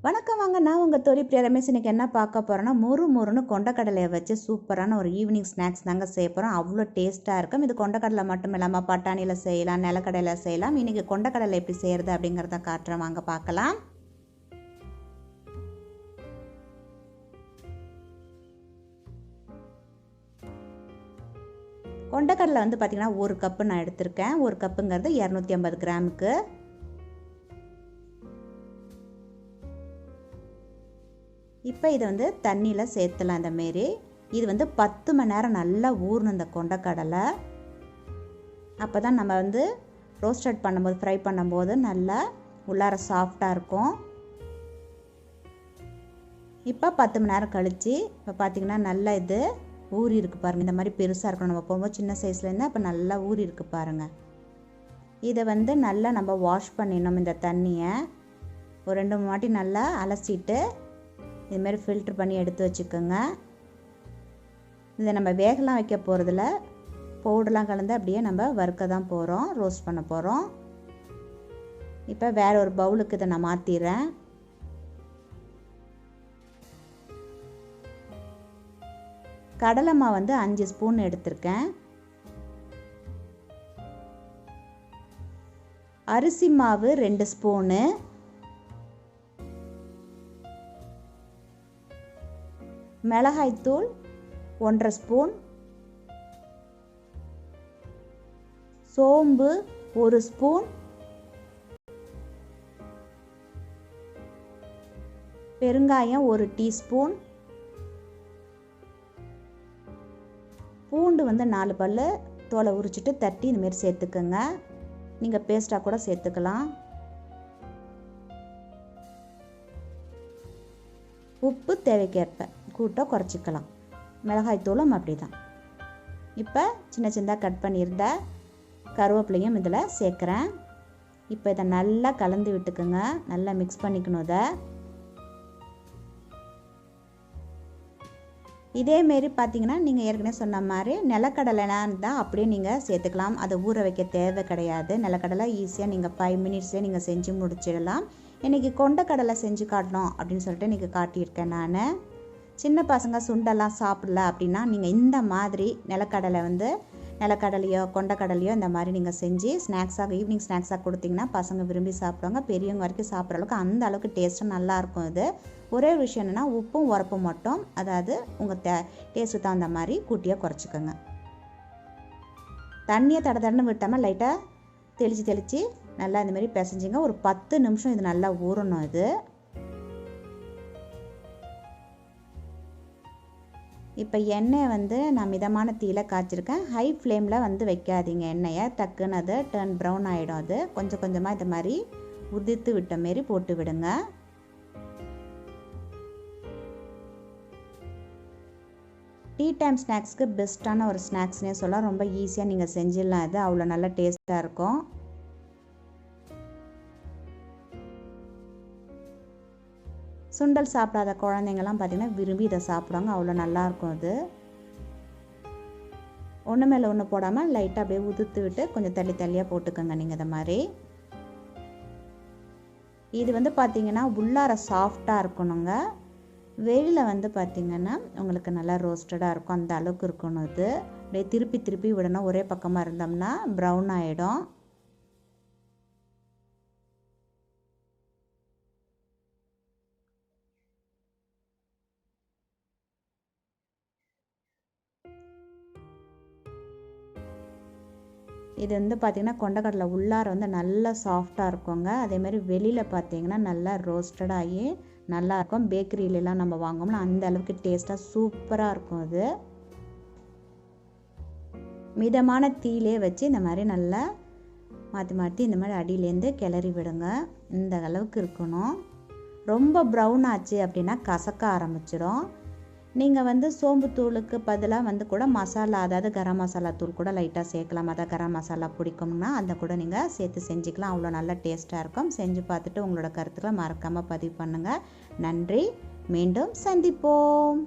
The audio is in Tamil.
வணக்கம் வாங்க, நான் உங்கள் தோழி பிரியா ரமேஷ். இன்றைக்கி என்ன பார்க்க போகிறோன்னா, முறுன்னு கொண்டக்கடலையை வச்சு சூப்பரான ஒரு ஈவினிங் ஸ்நாக்ஸ் தாங்க செய்ய போகிறோம். அவ்வளோ டேஸ்ட்டாக இருக்கும். இது கொண்டக்கடலை மட்டும் இல்லாமல் பட்டாணியில் செய்யலாம், நிலக்கடலையில் செய்யலாம். இன்றைக்கி கொண்டக்கடலை எப்படி செய்கிறது அப்படிங்கிறத காட்டுறேன், வாங்க பார்க்கலாம். கொண்டக்கடலை வந்து பார்த்திங்கன்னா 1 கப்பு நான் எடுத்திருக்கேன். 1 கப்புங்கிறது 250 கிராமுக்கு. இப்போ இதை வந்து தண்ணியில் சேர்த்துலாம். இந்தமாரி இது வந்து 10 மணி நேரம் நல்லா ஊறணும் இந்த கொண்டக்கடலை. அப்போ தான் நம்ம வந்து ரோஸ்டட் பண்ணும்போது, ஃப்ரை பண்ணும்போது நல்லா உள்ளார சாஃப்டாக இருக்கும். இப்போ 10 மணி நேரம் கழித்து இப்போ பார்த்திங்கன்னா நல்லா இது ஊறி இருக்குது பாருங்கள். இந்த மாதிரி பெருசாக இருக்கணும். நம்ம போகும்போது சின்ன சைஸில் இருந்தால் அப்போ நல்லா ஊறி இருக்குது பாருங்கள். இதை வந்து நல்லா நம்ம வாஷ் பண்ணிடணும். இந்த தண்ணியை ஒரு 2-3 வாட்டி நல்லா அலசிட்டு இதுமாரி ஃபில்ட்ரு பண்ணி எடுத்து வச்சுக்கோங்க. இதை நம்ம வேகலாம் வைக்க போகிறதில்ல, பவுடர்லாம் கலந்து அப்படியே நம்ம வறுக்க தான் போகிறோம், ரோஸ்ட் பண்ண போகிறோம். இப்போ வேறு ஒரு பவுலுக்கு இதை நான் மாற்றிடுறேன். கடலை மாவு வந்து 5 ஸ்பூன் எடுத்திருக்கேன். அரிசி மாவு 2 ஸ்பூனு. மிளகாய்த்தூள் 1.5 ஸ்பூன். சோம்பு 1 ஸ்பூன். பெருங்காயம் 1 டீஸ்பூன். பூண்டு வந்து 4 பல் தோலை உரிச்சிட்டு தட்டி இந்தமாரி சேர்த்துக்கோங்க. நீங்கள் பேஸ்ட்டாக கூட சேர்த்துக்கலாம். உப்பு தேவைக்கேற்ப கூட்ட குறைச்சிக்கலாம். மிளகாய்த்தூளும் அப்படி தான். இப்போ சின்ன சின்னதாக கட் பண்ணியிருந்த கருவேப்பிலையும் இதில் சேர்க்குறேன். இப்போ இதை நல்லா கலந்து விட்டுக்குங்க, நல்லா மிக்ஸ் பண்ணிக்கணும். இதேமாரி பார்த்தீங்கன்னா நீங்கள் ஏற்கனவே சொன்ன மாதிரி நிலக்கடலைனா இருந்தால் அப்படியே நீங்கள் சேர்த்துக்கலாம். அதை ஊற வைக்க தேவை கிடையாது. நிலக்கடலை ஈஸியாக நீங்கள் 5 மினிட்ஸ்லேயே நீங்கள் செஞ்சு முடிச்சிடலாம். இன்றைக்கி கொண்டக்கடலை செஞ்சு காட்டணும் அப்படின்னு சொல்லிட்டு இன்றைக்கி காட்டியிருக்கேன் நான். சின்ன பசங்க சுண்டெல்லாம் சாப்பிடல அப்படின்னா நீங்கள் இந்த மாதிரி நிலக்கடலையோ கொண்டக்கடலையோ இந்த மாதிரி நீங்கள் செஞ்சு ஸ்நாக்ஸாக, ஈவினிங் ஸ்நாக்ஸாக கொடுத்தீங்கன்னா பசங்க விரும்பி சாப்பிடுவாங்க. பெரியவங்க வரைக்கும் சாப்பிட்ற அளவுக்கு அந்த அளவுக்கு டேஸ்ட்டும் நல்லாயிருக்கும். இது ஒரே விஷயம் என்னென்னா உப்பும் உரப்பும் மட்டும், அதாவது உங்கள் டேஸ்ட்டு தகுந்த மாதிரி கூட்டியாக குறைச்சிக்கோங்க. தண்ணியை தடன்னு விட்டாமல் லைட்டாக தெளித்து நல்லா இந்தமாரி பிசைஞ்சிங்க. ஒரு 10 நிமிஷம் இது நல்லா ஊறணும். இது இப்போ எண்ணெயை வந்து நான் மிதமான தீயில காய்ச்சிருக்கேன். ஹை ஃப்ளேமில் வந்து வைக்காதீங்க எண்ணெயை, டக்குன்னு அது டர்ன் ப்ரௌன் ஆகிடும். அது கொஞ்சம் கொஞ்சமாக இந்த மாதிரி உதிர்த்து விட்ட மாரி போட்டு விடுங்க. டீ டைம் ஸ்நாக்ஸ்க்கு பெஸ்ட்டான ஒரு ஸ்நாக்ஸ்னே சொல்லலாம். ரொம்ப ஈஸியாக நீங்கள் செஞ்சிடலாம். இது அவ்வளோ நல்லா டேஸ்ட்டாக இருக்கும். சுண்டல் சாப்பிடாத குழந்தைங்கள்லாம் பார்த்திங்கன்னா விரும்பி இதை சாப்பிடுவாங்க. அவ்வளோ நல்லாயிருக்கும். இது ஒன்று மேலே ஒன்று போடாமல் லைட்டாக அப்படியே உதுத்து விட்டு கொஞ்சம் தள்ளியாக போட்டுக்கோங்க நீங்கள். இதை மாதிரி இது வந்து பார்த்திங்கன்னா உள்ளார சாஃப்டாக இருக்கணுங்க. வெளியில் வந்து பார்த்திங்கன்னா உங்களுக்கு நல்லா ரோஸ்டடாக இருக்கும். அந்த அளவுக்கு இருக்கணும். இது அப்படியே திருப்பி விடணும். ஒரே பக்கமாக இருந்தோம்னா ப்ரௌன் ஆகிடும். இது வந்து பார்த்திங்கன்னா கொண்டக்கடலை உள்ளார வந்து நல்லா சாஃப்டாக இருக்குங்க. அதேமாதிரி வெளியில் பார்த்திங்கன்னா நல்லா ரோஸ்டடாகி நல்லாயிருக்கும். பேக்கரியிலலாம் நம்ம வாங்கோம்னா அந்த அளவுக்கு டேஸ்ட்டாக சூப்பராக இருக்கும். அது மிதமான தீயிலே வச்சு இந்த மாதிரி நல்லா மாற்றி இந்த மாதிரி அடியிலேருந்து கிளறி விடுங்க. இந்த அளவுக்கு இருக்கணும். ரொம்ப ப்ரௌன் ஆச்சு அப்படின்னா கசக்க ஆரம்பிச்சிடும். நீங்கள் வந்து சோம்பு தூளுக்கு பதிலாக வந்து கூட மசாலா, அதாவது கரம் மசாலா தூள் கூட லைட்டாக சேர்க்கலாம். அதாவது கரம் மசாலா பிடிக்கும்னா அந்த கூட நீங்கள் சேர்த்து செஞ்சுக்கலாம். அவ்வளோ நல்லா டேஸ்ட்டாக இருக்கும். செஞ்சு பார்த்துட்டு உங்களோட கருத்துக்களை மறக்காமல் பதிவு பண்ணுங்கள். நன்றி. மீண்டும் சந்திப்போம்.